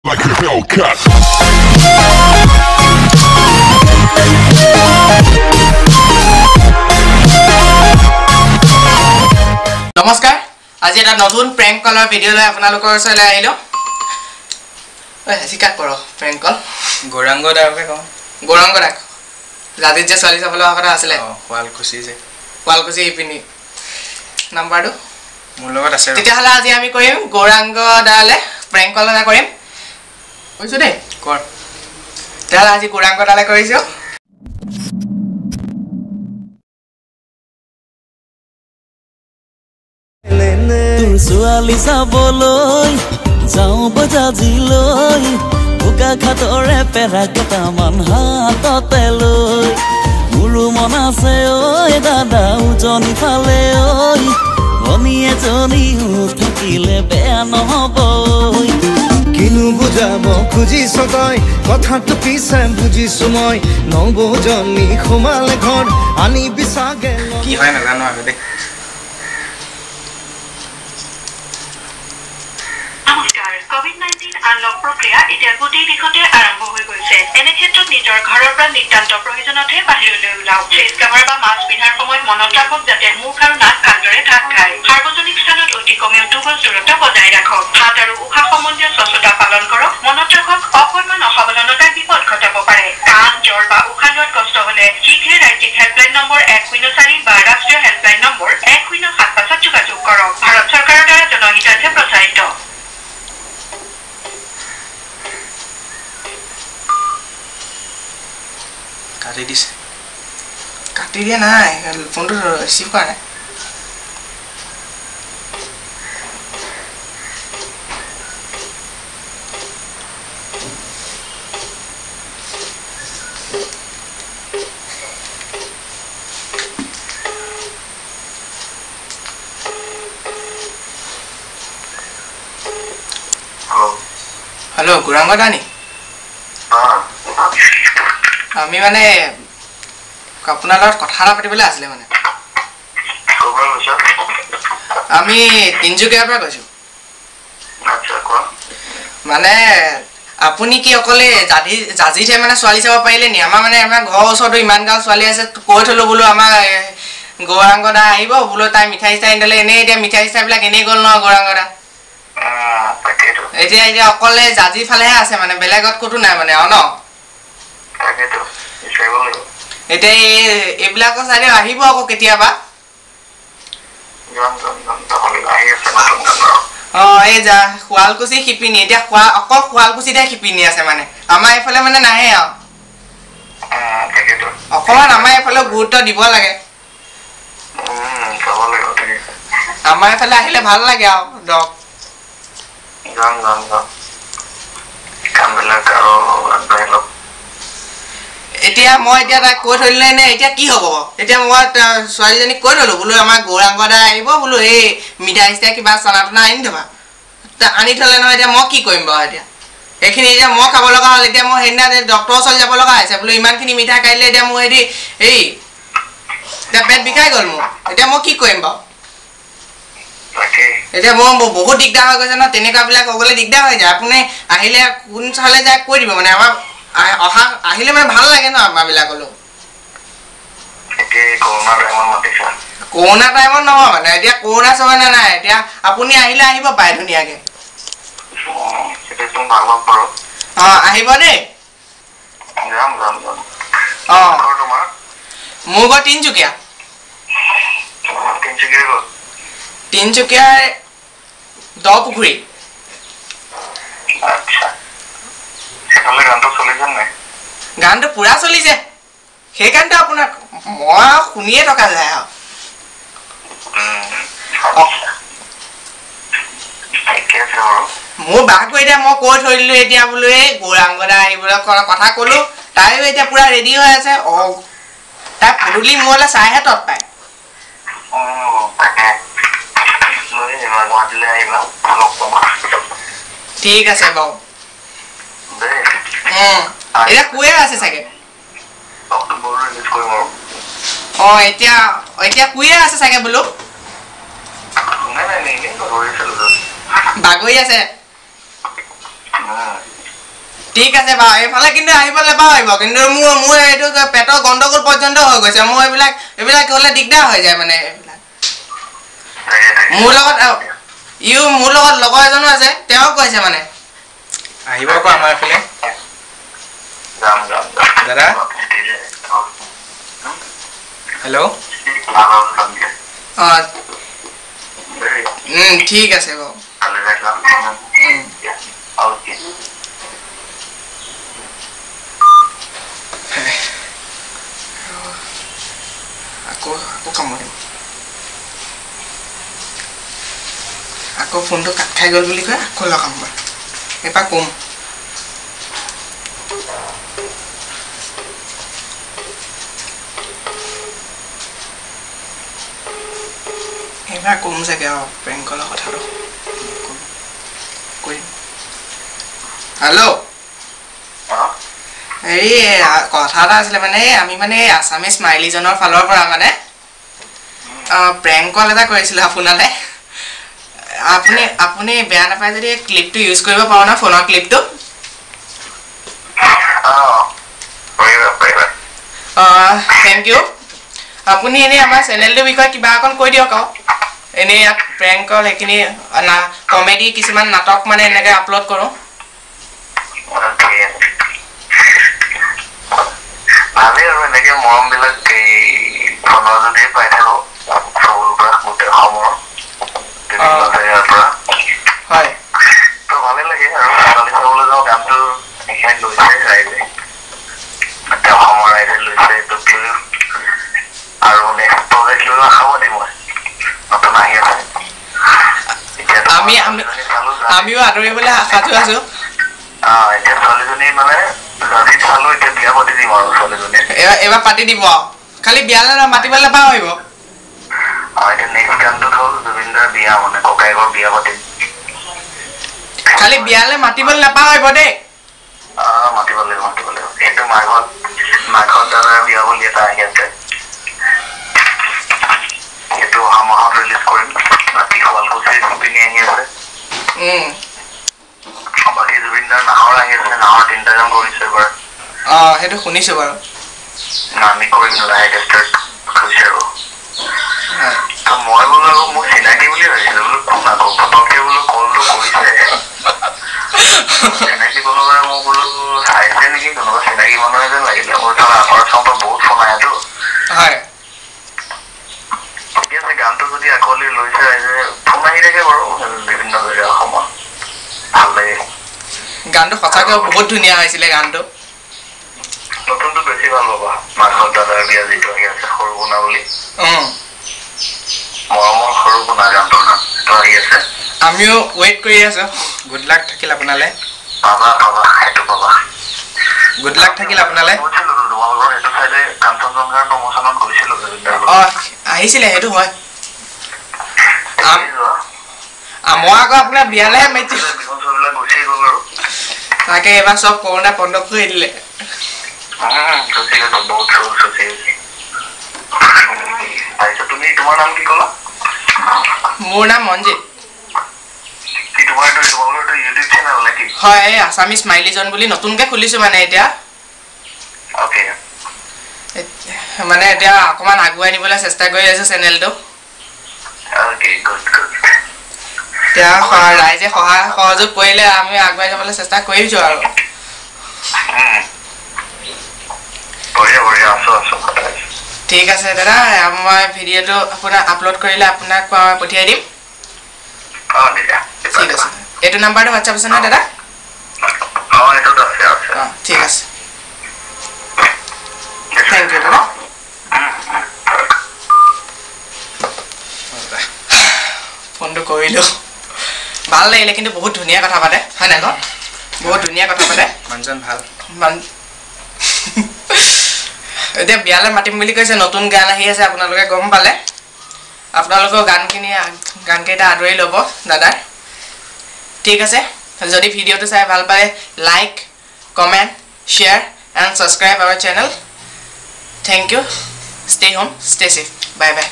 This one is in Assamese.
Like a Hellcat. নমস্কাৰ আজি এটা নতুন প্ৰেংক কলৰ ভিডিও লৈ আপোনালোকৰ ওচৰলৈ আহিলো শিকাক কৰ প্ৰেংক কল গৌৰাংগ দাকে কওঁ গৌৰাংগ দাক জাদিত যে ছোৱালী চাবলৈ অহা কথা আছিলে শুৱালকুছি ইপিনি নাম্বাৰটো মোৰ লগত আছে তেতিয়াহ'লে আজি আমি কৰিম গৌৰাংগ দালে প্ৰেংক কল এটা কৰিম কৈছো দেই কৰ তেতিয়াহ'লে আজি গৌৰাংগ দালে কৰিছো ছোৱালী চাবলৈ যাওঁ বজাজিলৈ বোকা খাটৰে পেৰা কেইটামান হাততে লৈ মোৰো মন আছে ঐ দাদা উজনি ফালে ঐ ভনী এজনীও থাকিলে বেয়া নহ'ব কিনো বুজাব খুজিছ তই কথাটো পিছে বুজিছো মই নবজনী সোমালে ঘৰ আনি বিচাগে কি হয় নাজানো আৰু দেই COVID-19 আনলক প্ৰক্ৰিয়া এতিয়া গোটেই দিশতে আৰম্ভ হৈ গৈছে এনে ক্ষেত্ৰত নিজৰ ঘৰৰ পৰা নিতান্ত প্ৰয়োজনতহে বাহিৰলৈ ওলাওক ফেচ কাভাৰ বা মাস্ক পিন্ধাৰ সময়ত মনত ৰাখক যাতে মুখ আৰু নাক ভালদৰে ঢাক খায় সাৰ্বজনিক স্থানত অতি কমেও 2 গজ দূৰত্ব বজাই ৰাখক হাত আৰু উশাহ সম্বন্ধীয় স্বচ্ছতা পালন কৰক মনত ৰাখক অকণমান অসাৱধানতাই বিপদ ঘটাব পাৰে কাহ জ্বৰ বা উশাহ লোৱাত কষ্ট হলে শীঘ্ৰে ৰাজ্যিক হেল্পলাইন নম্বৰ 104 বা ৰাষ্ট্ৰীয় হেল্পলাইন নম্বৰ 1075 যোগাযোগ কৰক ভাৰত চৰকাৰৰ দ্বাৰা জনহিতাৰ্থে প্ৰচাৰিত কাটি দিয়া নাই ফোনটো ৰিচিভ কৰা নাই হেল্ল' গৌৰাংগ দা নি আমি মানে আপোনাৰ লগত কথা এটা পাতিবলৈ আছিলে মানে আমি তিনিচুকীয়াৰ পৰা কৈছো মানে আপুনি কি অকলে জাজিতে মানে ছোৱালী চাব পাৰিলে নি আমাৰ মানে আমাৰ ঘৰৰ ওচৰতো ইমান গাঁও ছোৱালী আছে কৈ থলো বোলো আমাৰ গৌৰাংগ দা আহিব বোলো তাই মিঠাই চিঠাই নিদিলে এনেই এতিয়া মিঠাই চিঠাইবিলাক এনেই গ'ল নহয় গৌৰাংগ দা এতিয়া অকলে জাজি ফালেহে আছে মানে বেলেগত ক'তো নাই মানে আৰু ন এতিয়া এইবিলাকৰ চাইডে আহিব আকৌ কেতিয়াবা এই যা শুৱালকুছি শিপিনী এতিয়া অকল শুৱালকুছিতে শিপিনী আছে মানে আমাৰ এইফালে মানে নাহে আৰু অকমান আমাৰ এইফালে গুৰুত্ব দিব লাগে আমাৰ এইফালে আহিলে ভাল লাগে আৰু দক এতিয়া মই এতিয়া তাক কৈ থলে নে এতিয়া কি হ'ব এতিয়া মই ছোৱালীজনীক কৈ থলো বোলো আমাৰ গৌৰাংগ দা আহিব বোলো এই মিঠাই চিঠাই কিবা চানা টানা আনি থবা আনি থলে নহয় এতিয়া মই কি কৰিম বাৰু এতিয়া এইখিনি এতিয়া মই খাব লগা হ'ল এতিয়া মই সেইদিনা ডক্টৰৰ ওচৰত যাব লগা হৈছে বোলো ইমানখিনি মিঠাই খাই দিলে এতিয়া মোৰ এতিয়া পেট বিষাই গ'ল মোৰ এতিয়া মই কি কৰিম বাৰু এতিয়া মোৰ বহুত দিগদাৰ হৈ গৈছে ন তেনেকুৱাবিলাক হ'বলৈ দিগদাৰ হৈ যায় আপুনি আহিলে কোন চালে যায় কৈ দিব মানে আমাৰ আহিলে মানে ভাল লাগে ন আমাৰ বিলাকলৈও কৰোণা টাইমত নহয় মানে এতিয়া কৰোণা চবে নাই এতিয়া আপুনি আহিলে আহিব পাৰে ধুনীয়াকে আহিব দেই মোৰ ঘৰ তিনিচুকীয়া তিনিচুকীয়াৰ দপুখুৰী গানটো পুৰা চলিছে সেইকাৰণে আপোনাক মই শুনিয়ে থকা যায় আৰু মোৰ বাকো এতিয়া মই কৈ থৈ দিলো এতিয়া বোলো এই গৌৰাংগ দা আহিবলৈ কথা ক'লো তাইও এতিয়া পুৰা ৰেডি হৈ আছে তাই পদূলি মোৰলৈ চাইহে তৎ পায় ঠিক আছে বাৰু এতিয়া কুয়ে আছে চাগে এতিয়া কুয়ে আছে চাগে বোলো বাগৰি আছে ঠিক আছে বাৰু এইফালে কিন্তু আহিবলৈ পাৰিব কিন্তু মোৰ এইটো পেটৰ গণ্ডগোল পৰ্যন্ত হৈ গৈছে মোৰ এইবিলাক হ'লে দিগদাৰ হৈ যায় মানে মোৰ লগত লগৰ এজনো আছে তেওঁ কৈছে মানে আহিব আকৌ আমাৰ এইফালে দাদা হেল্ল' ঠিক আছে বাৰু আকৌ কামুৰিম আকৌ ফোনটো কাট খাই গ'ল বুলি কয় আকৌ লগাম বাৰু এবাৰ কম এইবাৰ কম চাগে আৰু প্ৰেংক কলৰ কথাটো কৰিম হেল্ল' হেৰি কথা এটা আছিলে মানে আমি মানে আছামিজ স্মাইলিজনৰ ফালৰ পৰা মানে প্ৰেংক কল এটা কৰিছিলোঁ আপোনালৈ আপুনি বেয়া নাপায় যদি ক্লিপটো ইউজ কৰিব পাৰো না ফোনৰ ক্লিপটো থেংক ইউ আপুনি এনেই আমাৰ চেনেলটোৰ বিষয়ে কিবা অকণ কৈ দিয়ক আৰু এনেই ইয়াত প্ৰেংক কল সেইখিনি কমেডি কিছুমান নাটক মানে এনেকৈ আপলোড কৰোঁ ভালেই আৰু এনেকে মৰমবিলাক এই ফোনৰ যোগেদি পাই থাকো চবৰে পৰা গোটেই অসমৰ বিভিন্ন জেগাৰ পৰা হয় তো ভালেই লাগে আৰু ছোৱালী চাবলৈ যাওঁ গানটো এইখিনি লৈছে ৰাইজে অসমৰ ৰাইজে লৈছে এইটোক লৈ আৰু নেক্সট প্ৰজেক্ট লৈ আশাবাদী মই নতুন আহি আছে আমিও আদৰিবলৈ আশাটো আছো এতিয়া ছোৱালীজনী মানে যদি চালো এতিয়া বিয়া পাতি দিম আৰু ছোৱালীজনী এবাৰ পাতি দিব খালি বিয়ালৈ মাতিবলৈ নাপাহৰিব এতিয়া নেক্সট গানটোত হ'ল জুবিনদাৰ বিয়া মানে ককায়েকৰ বিয়া পাতিম খালি বিয়ালৈ মাতিবলৈ নাপাহৰিব দেই মাতিব লাগিব এইটো মাঘত দাদাৰ বিয়া বুলি এটা আহি আছে সেইটো অহা মাহত ৰিলিজ কৰিম ৰাতি শুৱালকুছিৰ পিনে আহি আছে বাকী জুবিনদাৰ নাহৰ আহি আছে নাহৰ 3টা গান কৰিছে এবাৰ সেইটো শুনিছো বাৰু আমি কৰিম লাহেকে ষ্টাৰ্ট হৈছে আৰু মই বোলো আৰু মোৰ চিনাকি বুলি ভাবিছিলো বোলো কোন আকৌ ফটককে বোলো কলটো কৰিছে চিনাকি কোনোবাই মোক বোলো চাইছে নেকি কোনোবা চিনাকি মানুহ এজন লাগিলে মোৰ তাৰ আখৰ চাওঁতো বহুত ফোন আহেতো হয় ঠিক আছে গানটো যদি আকোৱালি লৈছে ৰাইজে ফোন আহি থাকে বাৰু বিভিন্ন জেগা অসমত ভাল লাগে গানটো সঁচাকৈ বহুত ধুনীয়া হৈছিলে গানটো নতুনটো বেছি ভাল পাবা মাঘৰ দাদাৰ বিয়া যিটো আহি আছে সৰু গুণা বুলি মৰমৰ সৰু গুণা গানটো আহি আছে আমিও ৱেইট কৰি আছো গুড লাক থাকিল আপোনালৈ পাবা সেইটো পাবা গুড লাক থাকিল আপোনালৈ গৈছিলো তোমালোকৰ সেইটো চাইডে কাঞ্চনজংঘাৰ প্ৰমোচনত গৈছিলো আহিছিলে সেইটো হয় মই আকৌ আপোনাৰ বিয়ালৈহে মাতিছিলো গুচি গ'ল আৰু তাকে এবাৰ চব কৰোণা বন্ধ কৰি দিলে বহুত তাৰপিছত তুমি তোমাৰ নাম কি ক'লা মোৰ নাম মনজিত তোমালোকৰ ইউটিউব চেনেল নেকি হয় এই আছামিজ স্মাইলিজন বুলি নতুনকৈ খুলিছোঁ মানে এতিয়া মানে এতিয়া অকণমান আগুৱাই নিবলৈ চেষ্টা কৰি আছোঁ চেনেলটো এতিয়া ৰাইজে সহযোগ কৰিলে আমি আগুৱাই যাবলৈ চেষ্টা কৰিছোঁ আৰু ঠিক আছে দাদা মই ভিডিঅ'টো আপোনাৰ আপলোড কৰিলে আপোনাক পঠিয়াই দিম ঠিক আছে এইটো নাম্বাৰটো হোৱাটছআপ আছে নহয় দাদা ঠিক আছে থেংক ইউ দাদা ফোনটো কৰিলোঁ ভাল লাগিলে কিন্তু বহুত ধুনীয়া কথা পাতে হয় নাই কওক বহুত ধুনীয়া কথা পাতে মানুহজন ভাল এতিয়া বিয়ালৈ মাতিম বুলি কৈছে নতুন গান আহি আছে আপোনালোকে গম পালে আপোনালোকৰ গানকেইটা আদৰি ল'ব দাদাৰ ঠিক আছে যদি ভিডিঅ'টো চাই ভাল পায় like comment share and subscribe our channel thank you stay home stay safe bye by